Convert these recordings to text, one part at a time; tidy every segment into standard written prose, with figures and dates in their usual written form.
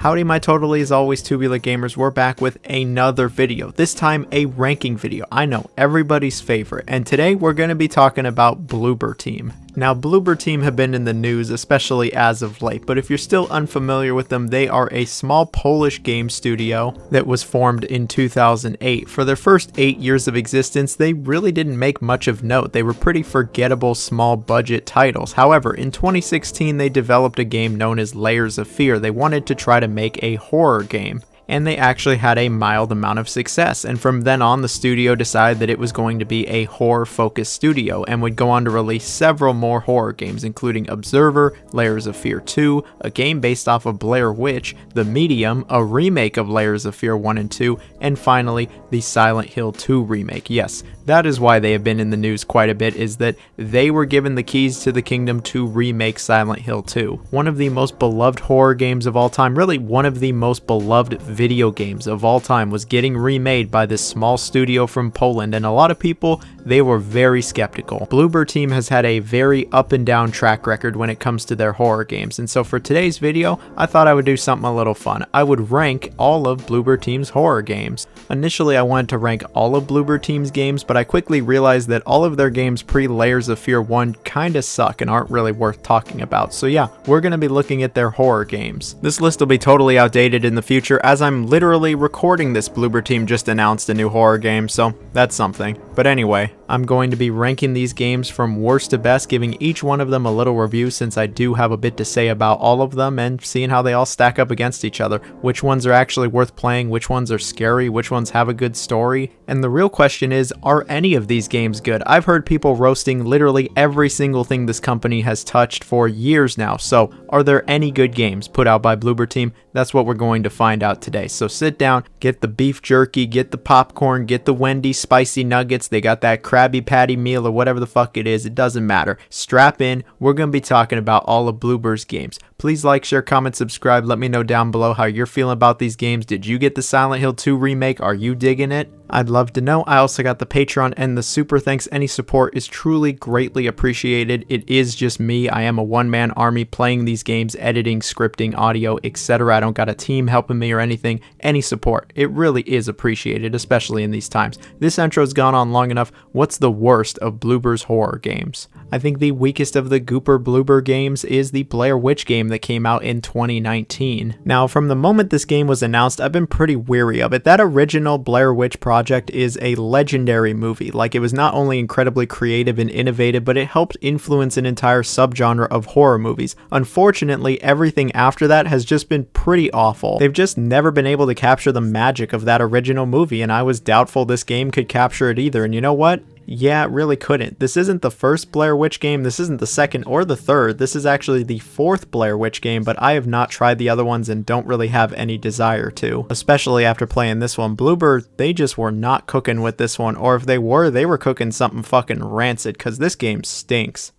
Howdy my totally always Tubular gamers, we're back with another video, this time a ranking video. I know, everybody's favorite, and today we're going to be talking about Bloober Team. Now Bloober Team have been in the news, especially as of late, but if you're still unfamiliar with them, they are a small Polish game studio that was formed in 2008. For their first 8 years of existence, they really didn't make much of note. They were pretty forgettable small budget titles. However, in 2016 they developed a game known as Layers of Fear. They wanted to try to make a horror game, and they actually had a mild amount of success, and from then on the studio decided that it was going to be a horror focused studio and would go on to release several more horror games, including Observer, Layers of Fear 2, a game based off of Blair Witch, The Medium, a remake of Layers of Fear 1 and 2, and finally the Silent Hill 2 remake. Yes, that is why they have been in the news quite a bit, is that they were given the keys to the kingdom to remake Silent Hill 2. One of the most beloved horror games of all time, really one of the most beloved video games of all time, was getting remade by this small studio from Poland, and a lot of people, they were very skeptical. Bloober Team has had a very up and down track record when it comes to their horror games, and so for today's video, I thought I would do something a little fun. I would rank all of Bloober Team's horror games. Initially, I wanted to rank all of Bloober Team's games, but I quickly realized that all of their games pre-Layers of Fear 1 kinda suck and aren't really worth talking about. So yeah, we're gonna be looking at their horror games. This list will be totally outdated in the future, as I'm literally recording this. Bloober Team just announced a new horror game, so that's something. But anyway, I'm going to be ranking these games from worst to best, giving each one of them a little review since I do have a bit to say about all of them, and seeing how they all stack up against each other. Which ones are actually worth playing, which ones are scary, which ones have a good story. And the real question is, are any of these games good? I've heard people roasting literally every single thing this company has touched for years now. So are there any good games put out by Bloober Team? That's what we're going to find out today. So sit down, get the beef jerky, get the popcorn, get the Wendy's spicy nuggets. They got that Krabby Patty meal or whatever the fuck it is. It doesn't matter. Strap in. We're going to be talking about all of Bloober's games. Please like, share, comment, subscribe. Let me know down below how you're feeling about these games. Did you get the Silent Hill 2 remake? Are you digging it? I'd love to know. I also got the Patreon and the super thanks. Any support is truly greatly appreciated. It is just me. I am a one-man army playing these games, editing, scripting, audio, etc. I don't got a team helping me or anything. Any support, it really is appreciated, especially in these times. This intro's gone on long enough. What's the worst of Bloober's horror games? I think the weakest of the Gooper Bloober games is the Blair Witch game that came out in 2019. Now, from the moment this game was announced, I've been pretty weary of it. That original Blair Witch project is a legendary movie. Like, it was not only incredibly creative and innovative, but it helped influence an entire subgenre of horror movies. Unfortunately, everything after that has just been pretty awful. They've just never been able to capture the magic of that original movie, and I was doubtful this game could capture it either. And you know what? Yeah, it really couldn't. This isn't the first Blair Witch game, this isn't the second or the third, this is actually the fourth Blair Witch game, but I have not tried the other ones and don't really have any desire to. Especially after playing this one. Bloober, they just were not cooking with this one, or if they were cooking something fucking rancid, cause this game stinks.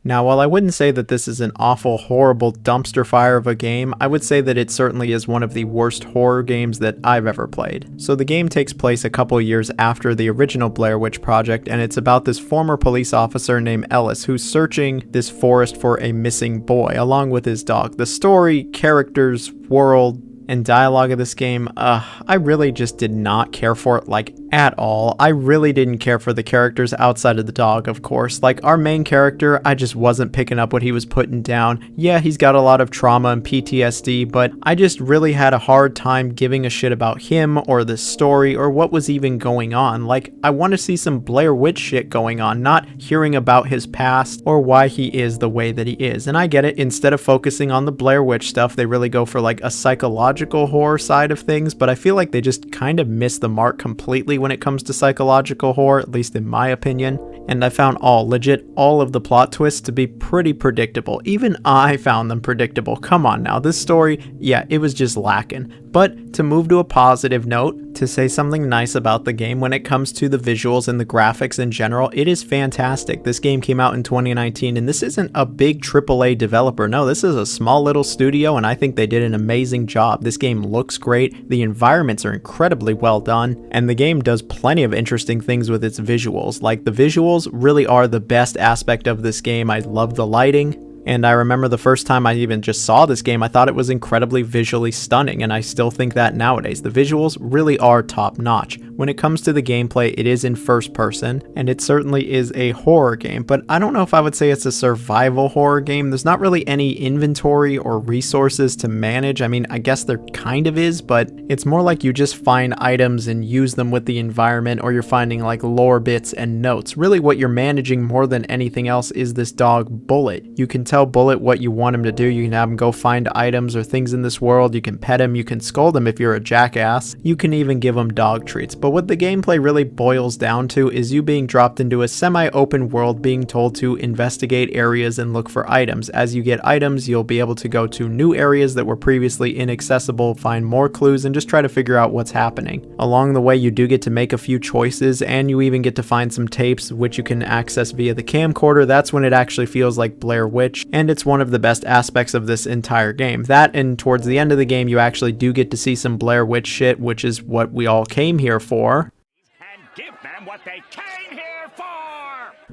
Now, while I wouldn't say that this is an awful, horrible dumpster fire of a game, I would say that it certainly is one of the worst horror games that I've ever played. So the game takes place a couple years after the original Blair Witch project, and it's about this former police officer named Ellis who's searching this forest for a missing boy, along with his dog. The story, characters, world, and dialogue of this game, I really just did not care for it, like, at all. I really didn't care for the characters outside of the dog, of course. Like, our main character, I just wasn't picking up what he was putting down. Yeah, he's got a lot of trauma and PTSD, but I just really had a hard time giving a shit about him or the story or what was even going on. Like, I want to see some Blair Witch shit going on, not hearing about his past or why he is the way that he is. And I get it, instead of focusing on the Blair Witch stuff, they really go for like a psychological horror side of things, but I feel like they just kind of miss the mark completely when it comes to psychological horror, at least in my opinion. And I found all of the plot twists to be pretty predictable. Even I found them predictable. Come on now, this story, yeah, it was just lacking. But to move to a positive note, to say something nice about the game, when it comes to the visuals and the graphics in general, it is fantastic. This game came out in 2019, and this isn't a big AAA developer. No, this is a small little studio, and I think they did an amazing job. This game looks great, the environments are incredibly well done, and the game does plenty of interesting things with its visuals. Like, the visuals really are the best aspect of this game. I love the lighting. And I remember the first time I even just saw this game, I thought it was incredibly visually stunning, and I still think that nowadays. The visuals really are top notch. When it comes to the gameplay, it is in first person, and it certainly is a horror game, but I don't know if I would say it's a survival horror game. There's not really any inventory or resources to manage. I mean, I guess there kind of is, but it's more like you just find items and use them with the environment, or you're finding like lore bits and notes. Really what you're managing more than anything else is this dog Bullet. You can tell Bullet what you want him to do. You can have him go find items or things in this world. You can pet him, you can scold him if you're a jackass. You can even give him dog treats. But what the gameplay really boils down to is you being dropped into a semi-open world, being told to investigate areas and look for items. As you get items, you'll be able to go to new areas that were previously inaccessible, find more clues, and just try to figure out what's happening. Along the way, you do get to make a few choices, and you even get to find some tapes which you can access via the camcorder. That's when it actually feels like Blair Witch, and it's one of the best aspects of this entire game. That, and towards the end of the game, you actually do get to see some Blair Witch shit, which is what we all came here for. And give them what they came here for!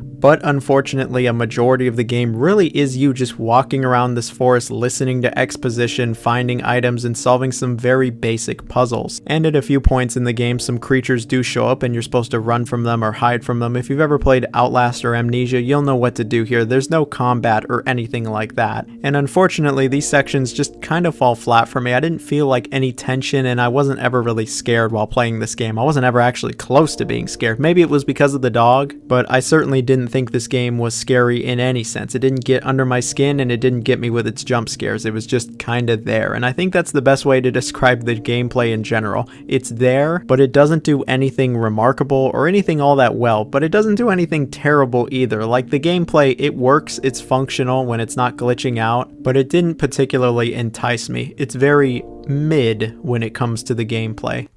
But unfortunately, a majority of the game really is you just walking around this forest, listening to exposition, finding items, and solving some very basic puzzles. And at a few points in the game, some creatures do show up and you're supposed to run from them or hide from them. If you've ever played Outlast or Amnesia, you'll know what to do here. There's no combat or anything like that. And unfortunately, these sections just kind of fall flat for me. I didn't feel like any tension, and I wasn't ever really scared while playing this game. I wasn't ever actually close to being scared. Maybe it was because of the dog, but I certainly didn't think this game was scary in any sense. It didn't get under my skin, and it didn't get me with its jump scares. It was just kind of there, and I think that's the best way to describe the gameplay in general. It's there, but it doesn't do anything remarkable or anything all that well, but it doesn't do anything terrible either. Like, the gameplay, it works, it's functional when it's not glitching out, but it didn't particularly entice me. It's very mid when it comes to the gameplay.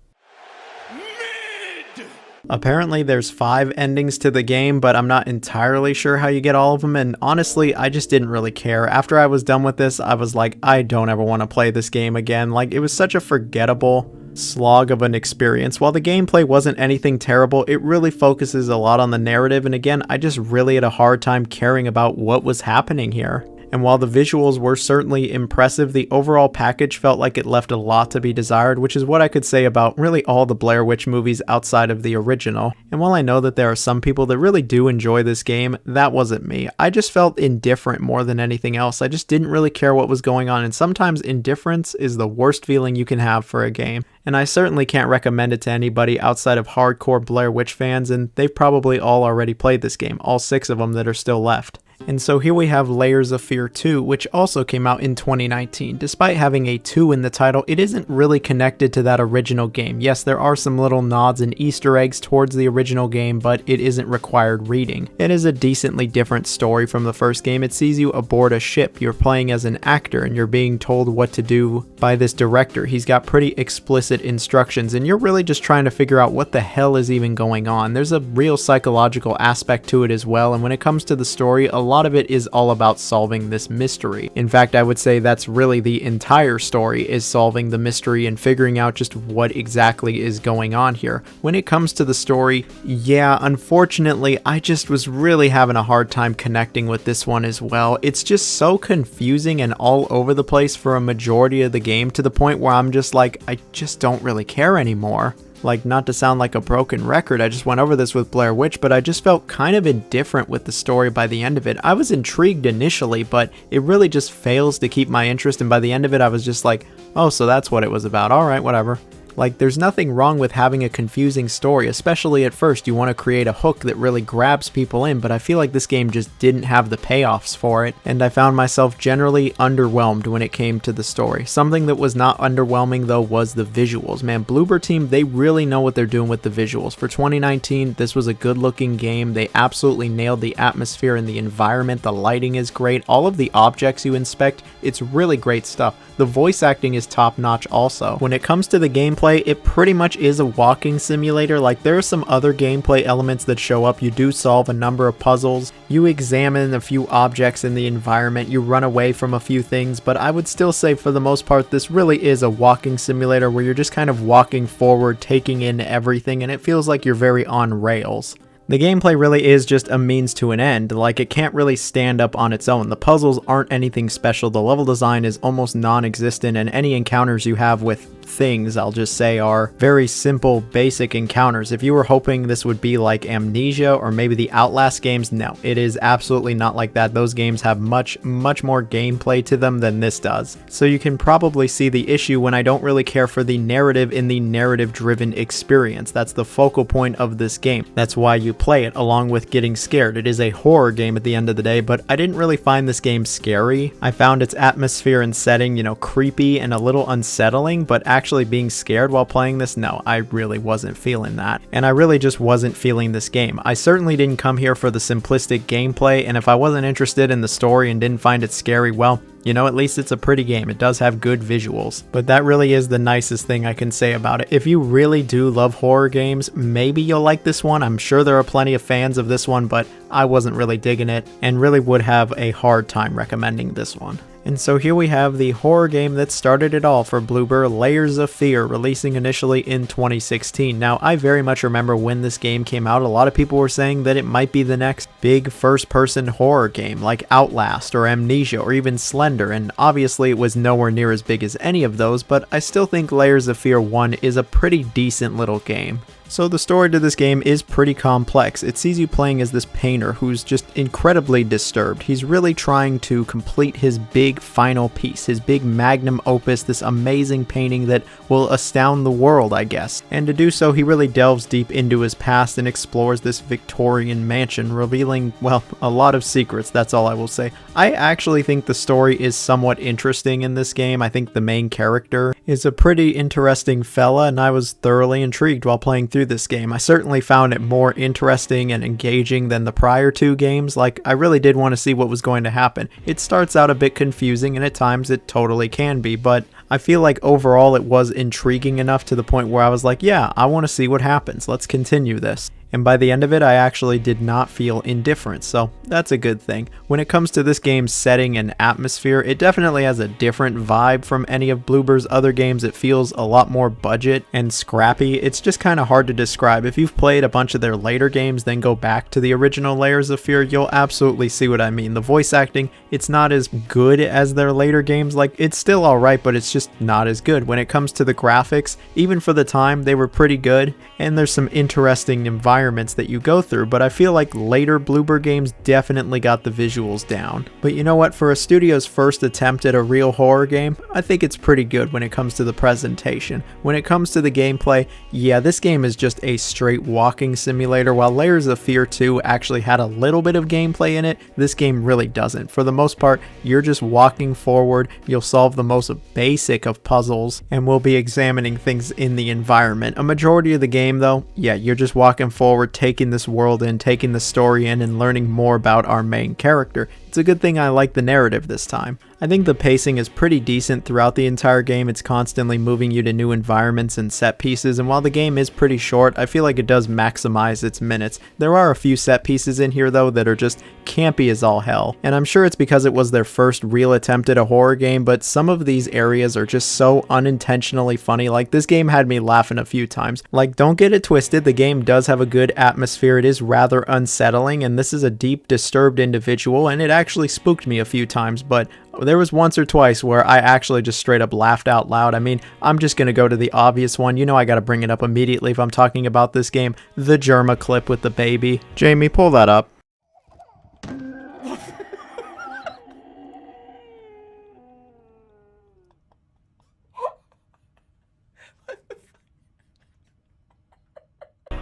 Apparently there's 5 endings to the game, but I'm not entirely sure how you get all of them, and honestly, I just didn't really care. After I was done with this, I was like, I don't ever want to play this game again. Like, it was such a forgettable slog of an experience. While the gameplay wasn't anything terrible, it really focuses a lot on the narrative, and again, I just really had a hard time caring about what was happening here. And while the visuals were certainly impressive, the overall package felt like it left a lot to be desired, which is what I could say about really all the Blair Witch movies outside of the original. And while I know that there are some people that really do enjoy this game, that wasn't me. I just felt indifferent more than anything else. I just didn't really care what was going on, and sometimes indifference is the worst feeling you can have for a game. And I certainly can't recommend it to anybody outside of hardcore Blair Witch fans, and they've probably all already played this game, all 6 of them that are still left. And so here we have Layers of Fear 2, which also came out in 2019. Despite having a 2 in the title, it isn't really connected to that original game. Yes, there are some little nods and Easter eggs towards the original game, but it isn't required reading. It is a decently different story from the first game. It sees you aboard a ship. You're playing as an actor, and you're being told what to do by this director. He's got pretty explicit instructions, and you're really just trying to figure out what the hell is even going on. There's a real psychological aspect to it as well, and when it comes to the story, a lot of it is all about solving this mystery. In fact, I would say that's really the entire story, is solving the mystery and figuring out just what exactly is going on here. When it comes to the story, yeah, unfortunately, I just was really having a hard time connecting with this one as well. It's just so confusing and all over the place for a majority of the game, to the point where I'm just like, I just don't really care anymore. Like, not to sound like a broken record, I just went over this with Blair Witch, but I just felt kind of indifferent with the story by the end of it. I was intrigued initially, but it really just fails to keep my interest, and by the end of it, I was just like, oh, so that's what it was about. Alright, whatever. Like, there's nothing wrong with having a confusing story, especially at first. You want to create a hook that really grabs people in, but I feel like this game just didn't have the payoffs for it, and I found myself generally underwhelmed when it came to the story. Something that was not underwhelming, though, was the visuals. Man, Bloober team, they really know what they're doing with the visuals. For 2019, this was a good-looking game. They absolutely nailed the atmosphere and the environment. The lighting is great. All of the objects you inspect, it's really great stuff. The voice acting is top-notch also. When it comes to the gameplay, it pretty much is a walking simulator. Like, there are some other gameplay elements that show up. You do solve a number of puzzles, you examine a few objects in the environment, you run away from a few things, but I would still say for the most part this really is a walking simulator where you're just kind of walking forward, taking in everything, and it feels like you're very on rails. The gameplay really is just a means to an end, like it can't really stand up on its own. The puzzles aren't anything special, the level design is almost non-existent, and any encounters you have with things, I'll just say, are very simple, basic encounters. If you were hoping this would be like Amnesia or maybe the Outlast games, no, it is absolutely not like that. Those games have much more gameplay to them than this does. So you can probably see the issue when I don't really care for the narrative in the narrative-driven experience. That's the focal point of this game. That's why you play it, along with getting scared. It is a horror game at the end of the day, but I didn't really find this game scary. I found its atmosphere and setting, creepy and a little unsettling, but actually being scared while playing this, no, I really wasn't feeling that. And I really just wasn't feeling this game. I certainly didn't come here for the simplistic gameplay, and if I wasn't interested in the story and didn't find it scary, well, at least it's a pretty game. It does have good visuals. But that really is the nicest thing I can say about it. If you really do love horror games, maybe you'll like this one. I'm sure there are plenty of fans of this one, but I wasn't really digging it and really would have a hard time recommending this one. And so here we have the horror game that started it all for Bloober, Layers of Fear, releasing initially in 2016. Now, I very much remember when this game came out, a lot of people were saying that it might be the next big first-person horror game like Outlast or Amnesia or even Slender, and obviously it was nowhere near as big as any of those, but I still think Layers of Fear 1 is a pretty decent little game. So the story to this game is pretty complex. It sees you playing as this painter who's just incredibly disturbed. He's really trying to complete his big final piece, his big magnum opus, this amazing painting that will astound the world, I guess. And to do so, he really delves deep into his past and explores this Victorian mansion, revealing, well, a lot of secrets, that's all I will say. I actually think the story is somewhat interesting in this game. I think the main character is a pretty interesting fella, and I was thoroughly intrigued while playing through this game. I certainly found it more interesting and engaging than the prior two games. Like, I really did want to see what was going to happen. It starts out a bit confusing, and at times it totally can be, but I feel like overall it was intriguing enough to the point where I was like, yeah, I want to see what happens. Let's continue this. And by the end of it, I actually did not feel indifferent, so that's a good thing. When it comes to this game's setting and atmosphere, it definitely has a different vibe from any of Bloober's other games. It feels a lot more budget and scrappy. It's just kind of hard to describe. If you've played a bunch of their later games, then go back to the original Layers of Fear, you'll absolutely see what I mean. The voice acting, it's not as good as their later games. Like, it's still alright, but it's just not as good. When it comes to the graphics, even for the time, they were pretty good, and there's some interesting environments that you go through, but I feel like later Bloober games definitely got the visuals down. But you know what, for a studio's first attempt at a real horror game, I think it's pretty good when it comes to the presentation. When it comes to the gameplay, yeah, this game is just a straight walking simulator. While Layers of Fear 2 actually had a little bit of gameplay in it, this game really doesn't. For the most part, you're just walking forward, you'll solve the most basic of puzzles, and we'll be examining things in the environment. A majority of the game though, yeah, you're just walking forward, taking this world in, taking the story in, and learning more about our main character. It's a good thing I like the narrative this time. I think the pacing is pretty decent throughout the entire game. It's constantly moving you to new environments and set pieces, and while the game is pretty short, I feel like it does maximize its minutes. There are a few set pieces in here though that are just campy as all hell, and I'm sure it's because it was their first real attempt at a horror game, but some of these areas are just so unintentionally funny. Like, this game had me laughing a few times. Like, don't get it twisted, the game does have a good atmosphere. It is rather unsettling, and this is a deep, disturbed individual, and it actually spooked me a few times, but there was once or twice where I actually just straight up laughed out loud. I mean, I'm just gonna go to the obvious one. You know I gotta bring it up immediately if I'm talking about this game. The Germa clip with the baby. Jamie, pull that up.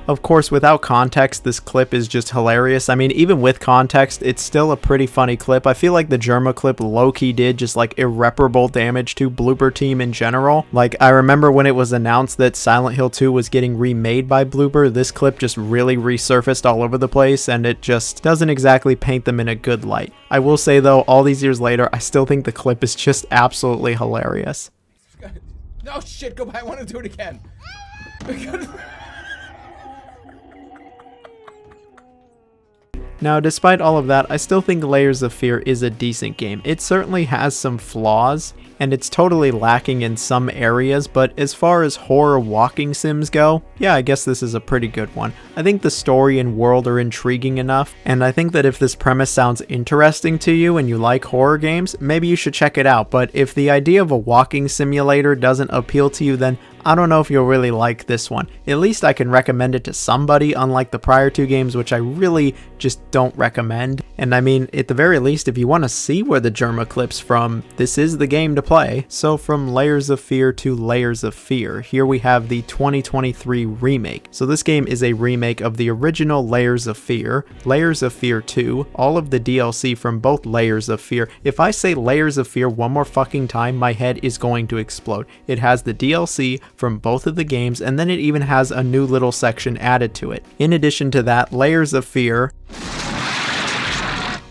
Of course, without context, this clip is just hilarious. I mean, even with context, it's still a pretty funny clip. I feel like the Germa clip low-key did just like irreparable damage to Bloober Team in general. Like, I remember when it was announced that Silent Hill 2 was getting remade by Bloober, this clip just really resurfaced all over the place, and it just doesn't exactly paint them in a good light. I will say though, all these years later, I still think the clip is just absolutely hilarious. No shit, go back, I want to do it again. Now, despite all of that, I still think Layers of Fear is a decent game. It certainly has some flaws, and it's totally lacking in some areas, but as far as horror walking sims go, yeah, I guess this is a pretty good one. I think the story and world are intriguing enough, and I think that if this premise sounds interesting to you and you like horror games, maybe you should check it out. But if the idea of a walking simulator doesn't appeal to you, then I don't know if you'll really like this one. At least I can recommend it to somebody, unlike the prior two games, which I really just don't recommend. And I mean, at the very least, if you want to see where the Germa clips from, this is the game to play. So from Layers of Fear to Layers of Fear, here we have the 2023 remake. So this game is a remake of the original Layers of Fear 2, all of the DLC from both Layers of Fear. If I say Layers of Fear one more fucking time, my head is going to explode. It has the DLC from both of the games, and then it even has a new little section added to it. In addition to that, Layers of Fear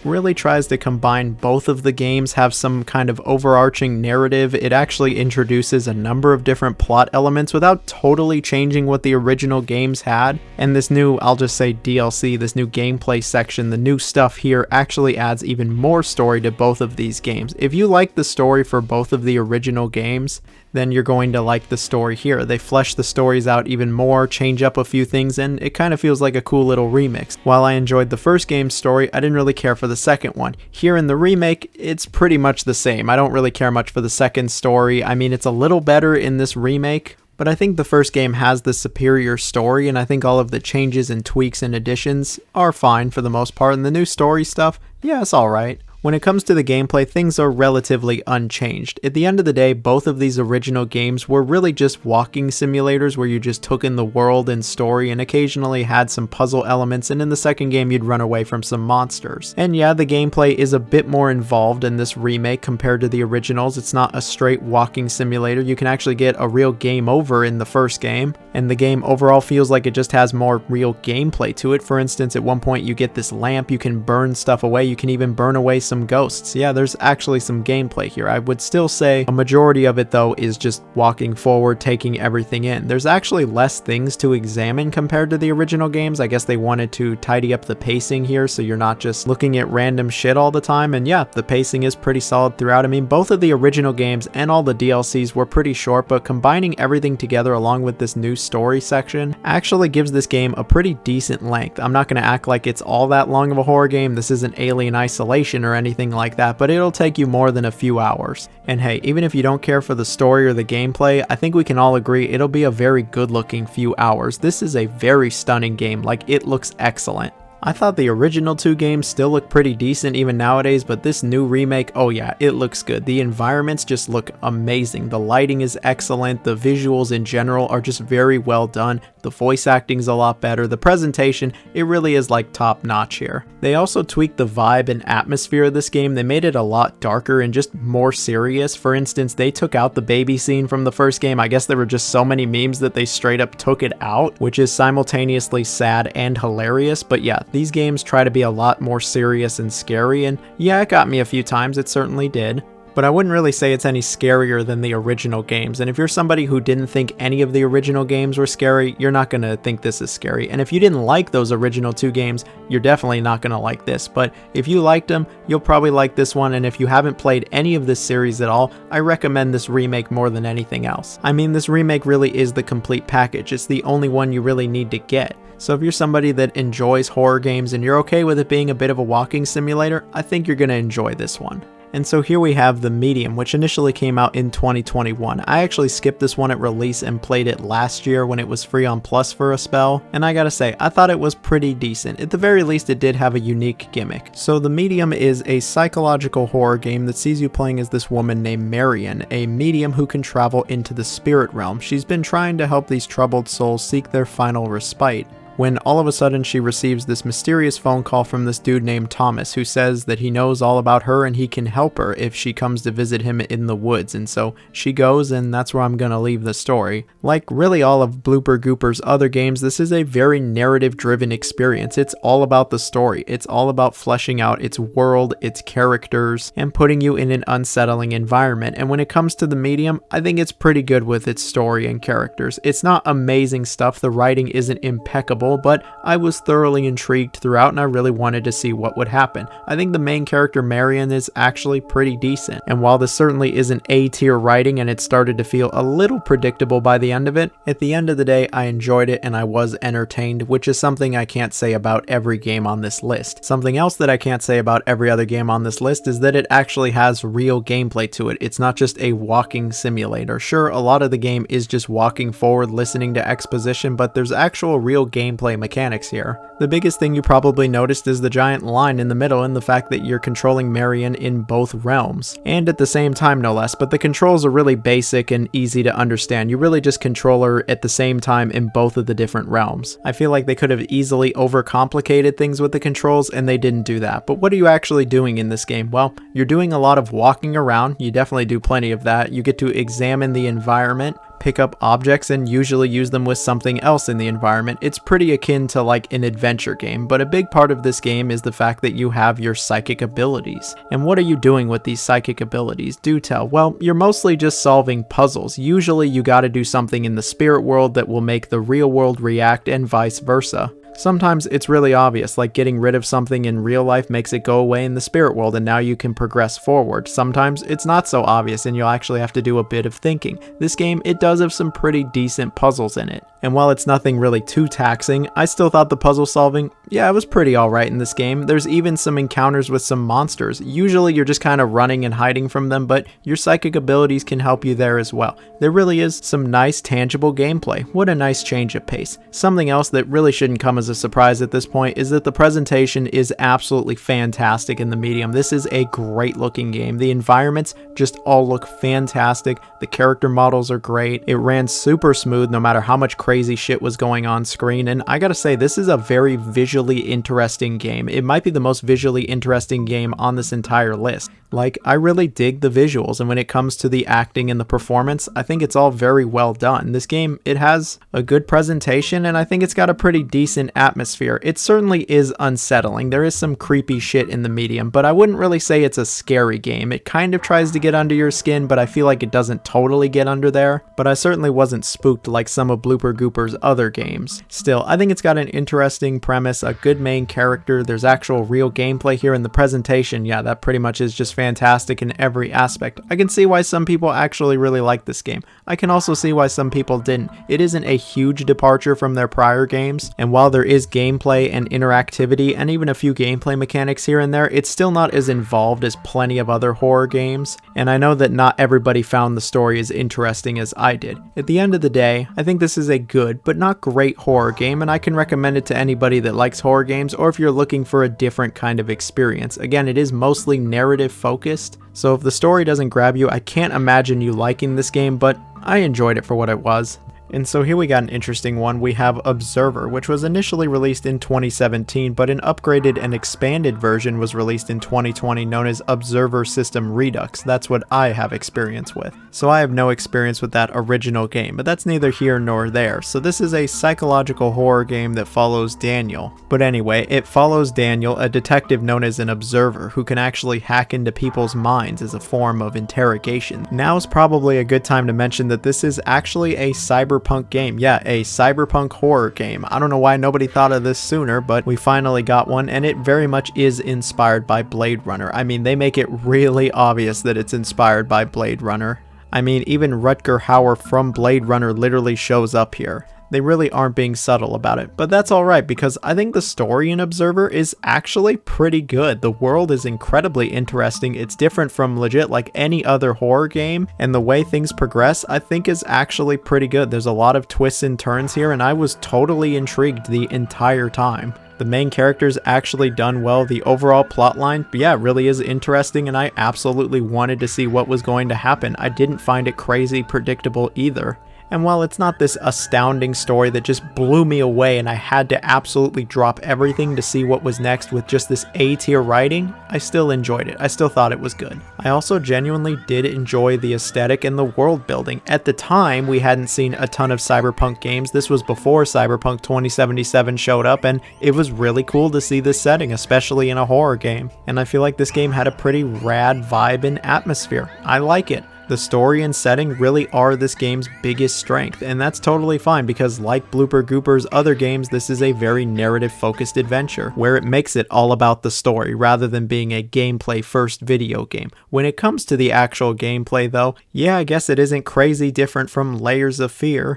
really tries to combine both of the games, have some kind of overarching narrative. It actually introduces a number of different plot elements without totally changing what the original games had. And this new, I'll just say DLC, this new gameplay section, the new stuff here actually adds even more story to both of these games. If you like the story for both of the original games, then you're going to like the story here. They flesh the stories out even more, change up a few things, and it kind of feels like a cool little remix. While I enjoyed the first game's story, I didn't really care for the second one. Here in the remake, it's pretty much the same. I don't really care much for the second story. I mean, it's a little better in this remake, but I think the first game has the superior story, and I think all of the changes and tweaks and additions are fine for the most part, and the new story stuff, yeah, it's alright. When it comes to the gameplay, things are relatively unchanged. At the end of the day, both of these original games were really just walking simulators where you just took in the world and story and occasionally had some puzzle elements, and in the second game you'd run away from some monsters. And yeah, the gameplay is a bit more involved in this remake compared to the originals. It's not a straight walking simulator. You can actually get a real game over in the first game, and the game overall feels like it just has more real gameplay to it. For instance, at one point you get this lamp, you can burn stuff away, you can even burn away some ghosts. Yeah, there's actually some gameplay here. I would still say a majority of it though is just walking forward, taking everything in. There's actually less things to examine compared to the original games. I guess they wanted to tidy up the pacing here so you're not just looking at random shit all the time, and yeah, the pacing is pretty solid throughout. I mean, both of the original games and all the DLCs were pretty short, but combining everything together along with this new story section actually gives this game a pretty decent length. I'm not going to act like it's all that long of a horror game. This isn't Alien Isolation or anything like that, but it'll take you more than a few hours. And hey, even if you don't care for the story or the gameplay, I think we can all agree it'll be a very good looking few hours. This is a very stunning game. Like, it looks excellent. I thought the original two games still look pretty decent even nowadays, but this new remake, oh yeah, it looks good. The environments just look amazing. The lighting is excellent. The visuals in general are just very well done. The voice acting's a lot better. The presentation, it really is like top notch here. They also tweaked the vibe and atmosphere of this game. They made it a lot darker and just more serious. For instance, they took out the baby scene from the first game. I guess there were just so many memes that they straight up took it out, which is simultaneously sad and hilarious. But yeah, these games try to be a lot more serious and scary, and yeah, it got me a few times, it certainly did. But I wouldn't really say it's any scarier than the original games, and if you're somebody who didn't think any of the original games were scary, you're not going to think this is scary. And if you didn't like those original two games, you're definitely not going to like this. But if you liked them, you'll probably like this one, and if you haven't played any of this series at all, I recommend this remake more than anything else. I mean, this remake really is the complete package. It's the only one you really need to get. So if you're somebody that enjoys horror games and you're okay with it being a bit of a walking simulator, I think you're going to enjoy this one. And so here we have The Medium, which initially came out in 2021. I actually skipped this one at release and played it last year when it was free on Plus for a spell, and I gotta say, I thought it was pretty decent. At the very least, it did have a unique gimmick. So The Medium is a psychological horror game that sees you playing as this woman named Marion, a medium who can travel into the spirit realm. She's been trying to help these troubled souls seek their final respite, when all of a sudden she receives this mysterious phone call from this dude named Thomas, who says that he knows all about her and he can help her if she comes to visit him in the woods. And so she goes, and that's where I'm gonna leave the story. Like really all of Bloober Gooper's other games, this is a very narrative driven experience. It's all about the story. It's all about fleshing out its world, its characters, and putting you in an unsettling environment. And when it comes to The Medium, I think it's pretty good with its story and characters. It's not amazing stuff. The writing isn't impeccable, predictable, but I was thoroughly intrigued throughout and I really wanted to see what would happen. I think the main character Marion is actually pretty decent, and while this certainly isn't A-tier writing and it started to feel a little predictable by the end of it, at the end of the day I enjoyed it and I was entertained, which is something I can't say about every game on this list. Something else that I can't say about every other game on this list is that it actually has real gameplay to it. It's not just a walking simulator. Sure, a lot of the game is just walking forward, listening to exposition, but there's actual real gameplay mechanics here. The biggest thing you probably noticed is the giant line in the middle and the fact that you're controlling Marion in both realms, and at the same time no less, but the controls are really basic and easy to understand. You really just control her at the same time in both of the different realms. I feel like they could have easily overcomplicated things with the controls and they didn't do that. But what are you actually doing in this game? Well, you're doing a lot of walking around. You definitely do plenty of that. You get to examine the environment, pick up objects, and usually use them with something else in the environment. It's pretty akin to like an adventure game, but a big part of this game is the fact that you have your psychic abilities. And what are you doing with these psychic abilities? Do tell. Well, you're mostly just solving puzzles. Usually you gotta do something in the spirit world that will make the real world react and vice versa. Sometimes it's really obvious, like getting rid of something in real life makes it go away in the spirit world and now you can progress forward. Sometimes it's not so obvious and you'll actually have to do a bit of thinking. This game, it does have some pretty decent puzzles in it. And while it's nothing really too taxing, I still thought the puzzle solving, yeah, it was pretty alright in this game. There's even some encounters with some monsters. Usually you're just kind of running and hiding from them, but your psychic abilities can help you there as well. There really is some nice tangible gameplay. What a nice change of pace. Something else that really shouldn't come as a surprise at this point is that the presentation is absolutely fantastic in the medium. This is a great looking game. The environments just all look fantastic. The character models are great. It ran super smooth no matter how much crazy shit was going on screen, and I gotta say, this is a very visually interesting game. It might be the most visually interesting game on this entire list. Like, I really dig the visuals, and when it comes to the acting and the performance, I think it's all very well done. This game, it has a good presentation, and I think it's got a pretty decent atmosphere. It certainly is unsettling. There is some creepy shit in the medium, but I wouldn't really say it's a scary game. It kind of tries to get under your skin, but I feel like it doesn't totally get under there. But I certainly wasn't spooked like some of Bloober Gooper's other games. Still, I think it's got an interesting premise, a good main character, there's actual real gameplay here, and the presentation, yeah, that pretty much is just fantastic in every aspect. I can see why some people actually really like this game. I can also see why some people didn't. It isn't a huge departure from their prior games, and while there is gameplay and interactivity and even a few gameplay mechanics here and there, it's still not as involved as plenty of other horror games, and I know that not everybody found the story as interesting as I did. At the end of the day, I think this is a good but not great horror game, and I can recommend it to anybody that likes horror games or if you're looking for a different kind of experience. Again, it is mostly narrative focused, so if the story doesn't grab you, I can't imagine you liking this game, but I enjoyed it for what it was. And so here we got an interesting one. We have Observer, which was initially released in 2017, but an upgraded and expanded version was released in 2020 known as Observer System Redux. That's what I have experience with. So I have no experience with that original game, but that's neither here nor there. So this is a psychological horror game that follows Daniel. But anyway, it follows Daniel, a detective known as an observer, who can actually hack into people's minds as a form of interrogation. Now's probably a good time to mention that this is actually a cyberpunk game. Yeah, a cyberpunk horror game. I don't know why nobody thought of this sooner, but we finally got one, and it very much is inspired by Blade Runner. I mean, they make it really obvious that it's inspired by Blade Runner. I mean, even Rutger Hauer from Blade Runner literally shows up here. They really aren't being subtle about it, but that's alright because I think the story in Observer is actually pretty good. The world is incredibly interesting. It's different from legit like any other horror game, and the way things progress I think is actually pretty good. There's a lot of twists and turns here, and I was totally intrigued the entire time. The main character's actually done well. The overall plotline, yeah, really is interesting, and I absolutely wanted to see what was going to happen. I didn't find it crazy predictable either. And while it's not this astounding story that just blew me away and I had to absolutely drop everything to see what was next with just this A-tier writing, I still enjoyed it. I still thought it was good. I also genuinely did enjoy the aesthetic and the world building. At the time, we hadn't seen a ton of cyberpunk games. This was before Cyberpunk 2077 showed up, and it was really cool to see this setting, especially in a horror game. And I feel like this game had a pretty rad vibe and atmosphere. I like it. The story and setting really are this game's biggest strength, and that's totally fine because like Bloober Goober's other games, this is a very narrative-focused adventure, where it makes it all about the story rather than being a gameplay-first video game. When it comes to the actual gameplay though, yeah, I guess it isn't crazy different from Layers of Fear.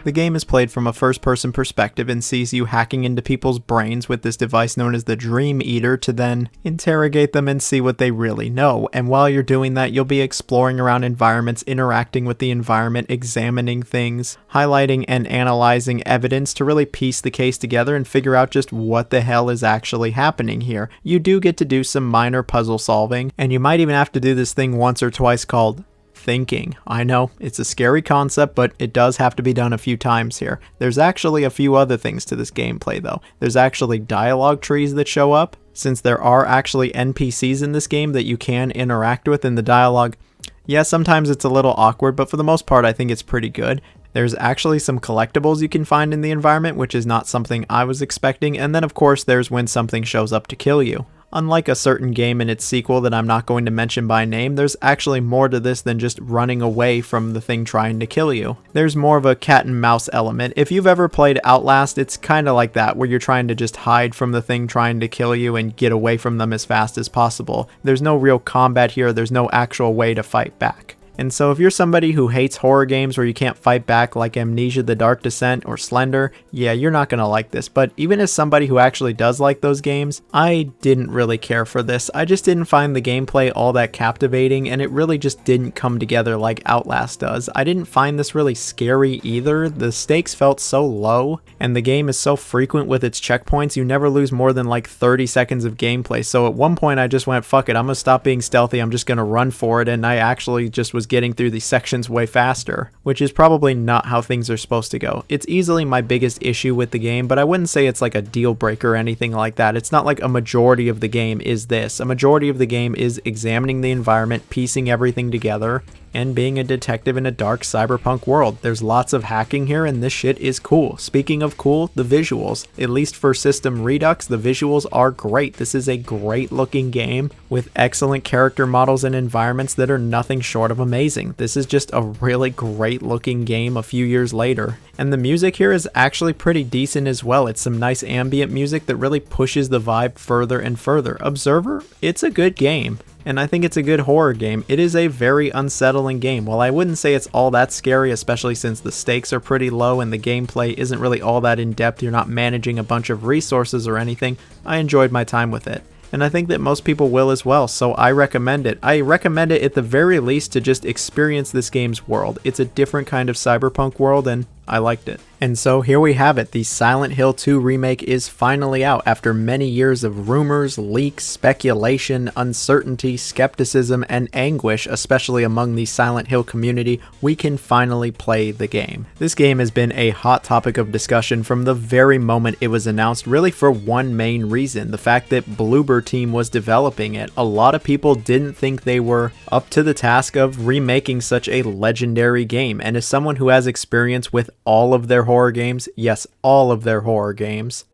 The game is played from a first-person perspective and sees you hacking into people's brains with this device known as the Dream Eater to then interrogate them and see what they really know. And while you're doing that, you'll be exploring around environments, interacting with the environment, examining things, highlighting and analyzing evidence to really piece the case together and figure out just what the hell is actually happening here. You do get to do some minor puzzle solving, and you might even have to do this thing once or twice called thinking. I know, it's a scary concept, but it does have to be done a few times here. There's actually a few other things to this gameplay though. There's actually dialogue trees that show up, since there are actually NPCs in this game that you can interact with in the dialogue. Yeah, sometimes it's a little awkward, but for the most part I think it's pretty good. There's actually some collectibles you can find in the environment, which is not something I was expecting, and then of course there's when something shows up to kill you. Unlike a certain game and its sequel that I'm not going to mention by name, there's actually more to this than just running away from the thing trying to kill you. There's more of a cat and mouse element. If you've ever played Outlast, it's kind of like that, where you're trying to just hide from the thing trying to kill you and get away from them as fast as possible. There's no real combat here, there's no actual way to fight back. And so if you're somebody who hates horror games where you can't fight back like Amnesia: The Dark Descent or Slender, yeah, you're not gonna like this. But even as somebody who actually does like those games, I didn't really care for this. I just didn't find the gameplay all that captivating, and it really just didn't come together like Outlast does. I didn't find this really scary either. The stakes felt so low, and the game is so frequent with its checkpoints, you never lose more than like 30 seconds of gameplay. So at one point I just went, fuck it, I'm gonna stop being stealthy, I'm just gonna run for it, and I actually just was getting through these sections way faster, which is probably not how things are supposed to go. It's easily my biggest issue with the game, but I wouldn't say it's like a deal breaker or anything like that. It's not like a majority of the game is this. A majority of the game is examining the environment, piecing everything together, and being a detective in a dark cyberpunk world. There's lots of hacking here, and this shit is cool. Speaking of cool, the visuals. At least for System Redux, the visuals are great. This is a great looking game with excellent character models and environments that are nothing short of amazing. This is just a really great looking game a few years later. And the music here is actually pretty decent as well. It's some nice ambient music that really pushes the vibe further and further. Observer, it's a good game. And I think it's a good horror game. It is a very unsettling game. While I wouldn't say it's all that scary, especially since the stakes are pretty low and the gameplay isn't really all that in-depth, you're not managing a bunch of resources or anything, I enjoyed my time with it. And I think that most people will as well, so I recommend it. I recommend it at the very least to just experience this game's world. It's a different kind of cyberpunk world, and I liked it. And so here we have it. The Silent Hill 2 remake is finally out. After many years of rumors, leaks, speculation, uncertainty, skepticism, and anguish, especially among the Silent Hill community, we can finally play the game. This game has been a hot topic of discussion from the very moment it was announced, really for one main reason, the fact that Bloober team was developing it. A lot of people didn't think they were up to the task of remaking such a legendary game, and as someone who has experience with all of their horror games, yes, all of their horror games,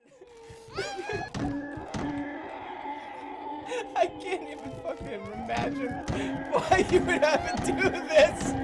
I can't even fucking imagine why you would have to do this.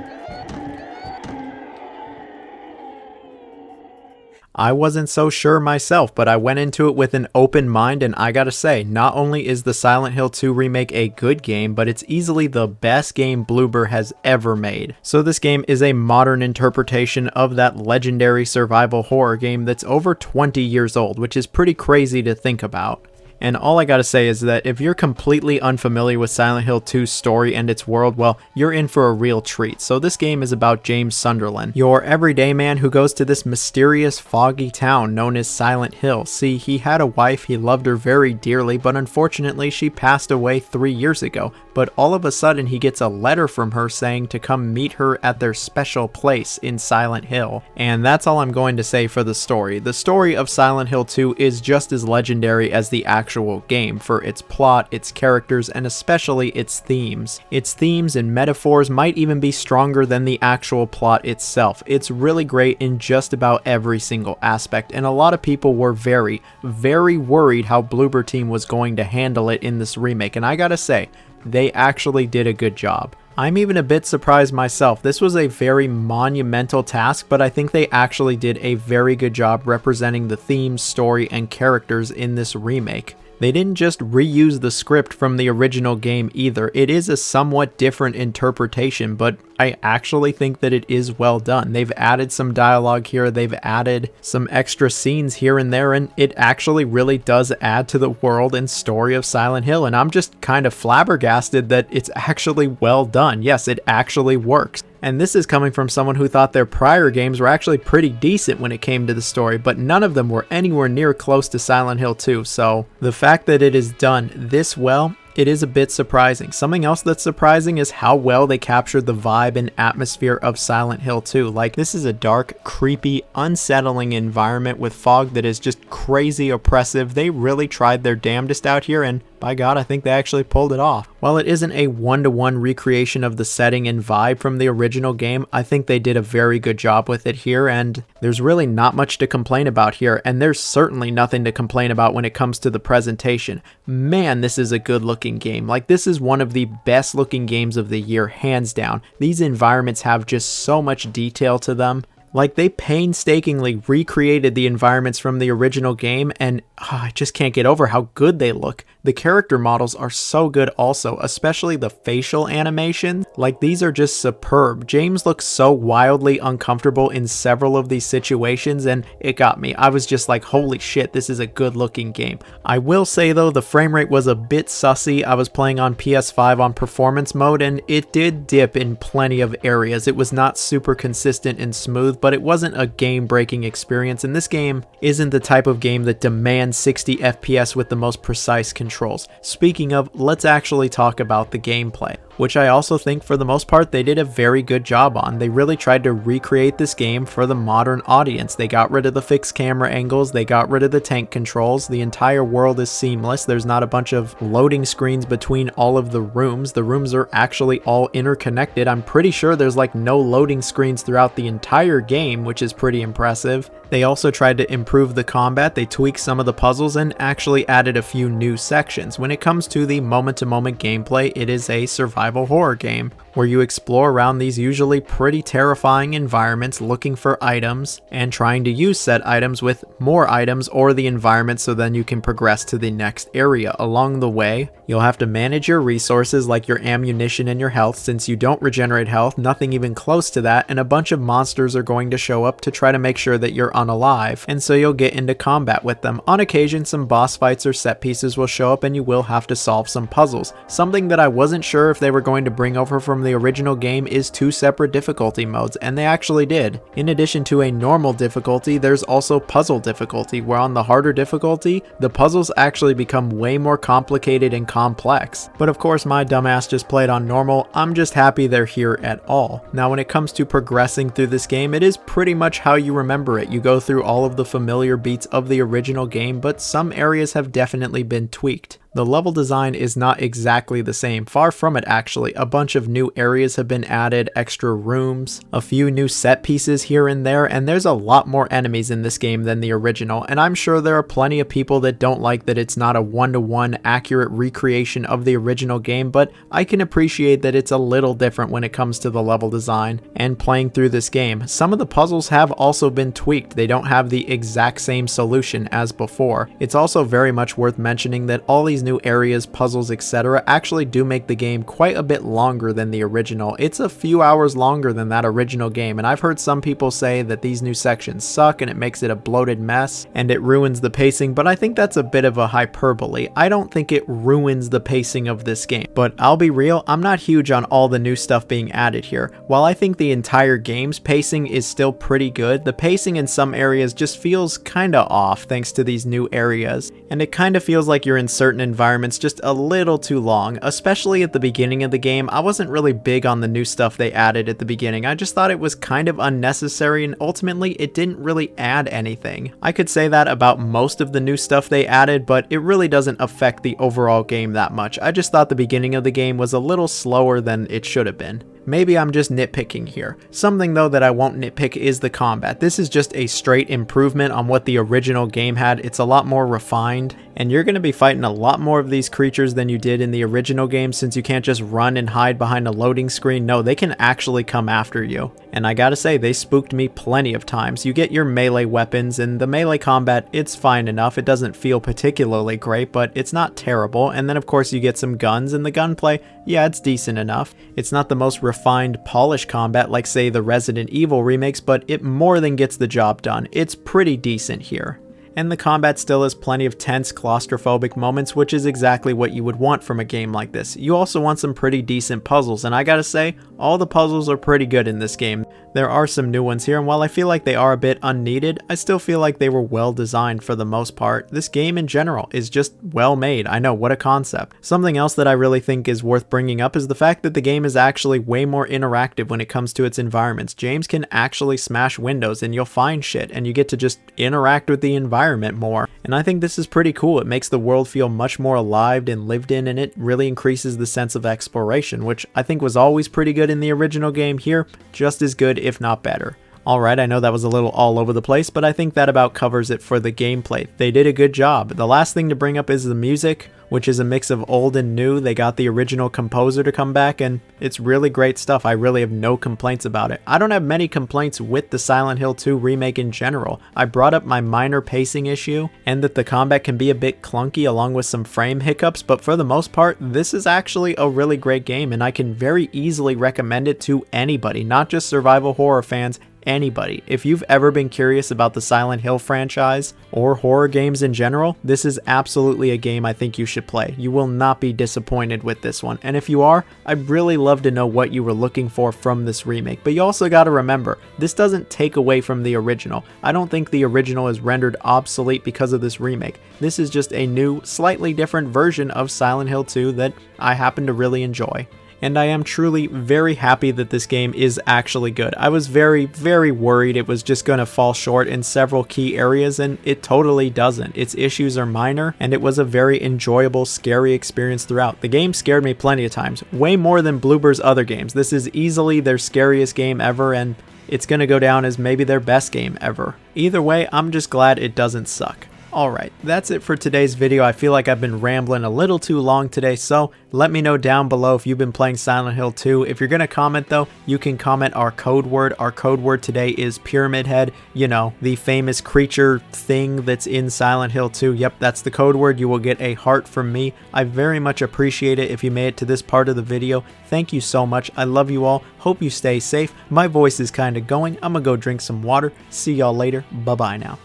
I wasn't so sure myself, but I went into it with an open mind, and I gotta say, not only is the Silent Hill 2 remake a good game, but it's easily the best game Bloober has ever made. So this game is a modern interpretation of that legendary survival horror game that's over 20 years old, which is pretty crazy to think about. And all I gotta say is that if you're completely unfamiliar with Silent Hill 2's story and its world, well, you're in for a real treat. So this game is about James Sunderland, your everyday man who goes to this mysterious, foggy town known as Silent Hill. See, he had a wife, he loved her very dearly, but unfortunately she passed away 3 years ago. But all of a sudden he gets a letter from her saying to come meet her at their special place in Silent Hill. And that's all I'm going to say for the story. The story of Silent Hill 2 is just as legendary as the actual game for its plot, its characters, and especially its themes. Its themes and metaphors might even be stronger than the actual plot itself. It's really great in just about every single aspect, and a lot of people were very, very worried how Bloober team was going to handle it in this remake. And I gotta say, they actually did a good job. I'm even a bit surprised myself. This was a very monumental task, but I think they actually did a very good job representing the themes, story, and characters in this remake. They didn't just reuse the script from the original game either. It is a somewhat different interpretation, but I actually think that it is well done. They've added some dialogue here, they've added some extra scenes here and there, and it actually really does add to the world and story of Silent Hill, and I'm just kind of flabbergasted that it's actually well done. Yes, it actually works. And this is coming from someone who thought their prior games were actually pretty decent when it came to the story, but none of them were anywhere near close to Silent Hill 2, so the fact that it is done this well, it is a bit surprising. Something else that's surprising is how well they captured the vibe and atmosphere of Silent Hill 2. Like, this is a dark, creepy, unsettling environment with fog that is just crazy oppressive. They really tried their damnedest out here, and by God, I think they actually pulled it off. While it isn't a one-to-one recreation of the setting and vibe from the original game, I think they did a very good job with it here, and there's really not much to complain about here, and there's certainly nothing to complain about when it comes to the presentation. Man, this is a good-looking game. Like, this is one of the best-looking games of the year, hands down. These environments have just so much detail to them. Like, they painstakingly recreated the environments from the original game, and I just can't get over how good they look. The character models are so good also, especially the facial animation. Like, these are just superb. James looks so wildly uncomfortable in several of these situations, and it got me. I was just like, holy shit, this is a good looking game. I will say though, the frame rate was a bit sussy. I was playing on PS5 on performance mode, and it did dip in plenty of areas. It was not super consistent and smooth, but it wasn't a game-breaking experience, and this game isn't the type of game that demands 60 FPS with the most precise controls. Speaking of, let's actually talk about the gameplay, which I also think for the most part they did a very good job on. They really tried to recreate this game for the modern audience. They got rid of the fixed camera angles, they got rid of the tank controls, the entire world is seamless, there's not a bunch of loading screens between all of the rooms are actually all interconnected. I'm pretty sure there's like no loading screens throughout the entire game, which is pretty impressive. They also tried to improve the combat, they tweaked some of the puzzles, and actually added a few new sections. When it comes to the moment-to-moment gameplay, it is a survival horror game where you explore around these usually pretty terrifying environments looking for items and trying to use said items with more items or the environment so then you can progress to the next area. Along the way, you'll have to manage your resources like your ammunition and your health. Since you don't regenerate health, nothing even close to that, and a bunch of monsters are going to show up to try to make sure that you're unalive, and so you'll get into combat with them. On occasion, some boss fights or set pieces will show up and you will have to solve some puzzles. Something that I wasn't sure if they were going to bring over from the original game is 2 separate difficulty modes, and they actually did. In addition to a normal difficulty, there's also puzzle difficulty, where on the harder difficulty, the puzzles actually become way more complicated and complex. But of course, my dumbass just played on normal. I'm just happy they're here at all. Now, when it comes to progressing through this game, it is pretty much how you remember it. You go through all of the familiar beats of the original game, but some areas have definitely been tweaked. The level design is not exactly the same, far from it actually. A bunch of new areas have been added, extra rooms, a few new set pieces here and there, and there's a lot more enemies in this game than the original, and I'm sure there are plenty of people that don't like that it's not a one-to-one accurate recreation of the original game, but I can appreciate that it's a little different when it comes to the level design and playing through this game. Some of the puzzles have also been tweaked. They don't have the exact same solution as before. It's also very much worth mentioning that all these new areas, puzzles, etc. actually do make the game quite a bit longer than the original. It's a few hours longer than that original game, and I've heard some people say that these new sections suck and it makes it a bloated mess and it ruins the pacing, but I think that's a bit of a hyperbole. I don't think it ruins the pacing of this game, but I'll be real, I'm not huge on all the new stuff being added here. While I think the entire game's pacing is still pretty good, the pacing in some areas just feels kinda off thanks to these new areas, and it kinda feels like you're in certain environments just a little too long, especially at the beginning of the game. I wasn't really big on the new stuff they added at the beginning. I just thought it was kind of unnecessary, and ultimately it didn't really add anything. I could say that about most of the new stuff they added, but it really doesn't affect the overall game that much. I just thought the beginning of the game was a little slower than it should have been. Maybe I'm just nitpicking here. Something though that I won't nitpick is the combat. This is just a straight improvement on what the original game had. It's a lot more refined, And you're going to be fighting a lot more of these creatures than you did in the original game, since you can't just run and hide behind a loading screen. No, they can actually come after you. And I gotta say, they spooked me plenty of times. You get your melee weapons, and the melee combat, it's fine enough. It doesn't feel particularly great, but it's not terrible. And then of course you get some guns, and the gunplay, yeah, it's decent enough. It's not the most refined, polished combat like say the Resident Evil remakes, but it more than gets the job done. It's pretty decent here. And the combat still has plenty of tense, claustrophobic moments, which is exactly what you would want from a game like this. You also want some pretty decent puzzles, and I gotta say, all the puzzles are pretty good in this game. There are some new ones here, and while I feel like they are a bit unneeded, I still feel like they were well designed for the most part. This game in general is just well made. I know, what a concept. Something else that I really think is worth bringing up is the fact that the game is actually way more interactive when it comes to its environments. James can actually smash windows and you'll find shit, and you get to just interact with the environment more. And I think this is pretty cool. It makes the world feel much more alive and lived in, and it really increases the sense of exploration, which I think was always pretty good in the original game. Here, just as good, if not better. Alright, I know that was a little all over the place, but I think that about covers it for the gameplay. They did a good job. The last thing to bring up is the music, which is a mix of old and new. They got the original composer to come back, and it's really great stuff. I really have no complaints about it. I don't have many complaints with the Silent Hill 2 remake in general. I brought up my minor pacing issue, and that the combat can be a bit clunky along with some frame hiccups, but for the most part, this is actually a really great game, and I can very easily recommend it to anybody, not just survival horror fans. Anybody. If you've ever been curious about the Silent Hill franchise or horror games in general, this is absolutely a game I think you should play. You will not be disappointed with this one. And if you are, I'd really love to know what you were looking for from this remake. But you also got to remember, this doesn't take away from the original. I don't think the original is rendered obsolete because of this remake. This is just a new, slightly different version of Silent Hill 2 that I happen to really enjoy. And I am truly very happy that this game is actually good. I was very, very worried it was just going to fall short in several key areas, and it totally doesn't. Its issues are minor, and it was a very enjoyable, scary experience throughout. The game scared me plenty of times, way more than Bloober's other games. This is easily their scariest game ever, and it's going to go down as maybe their best game ever. Either way, I'm just glad it doesn't suck. Alright, that's it for today's video. I feel like I've been rambling a little too long today, so let me know down below if you've been playing Silent Hill 2. If you're going to comment though, you can comment our code word. Our code word today is Pyramid Head. You know, the famous creature thing that's in Silent Hill 2. Yep, that's the code word. You will get a heart from me. I very much appreciate it if you made it to this part of the video. Thank you so much. I love you all. Hope you stay safe. My voice is kind of going. I'm going to go drink some water. See y'all later. Bye-bye now.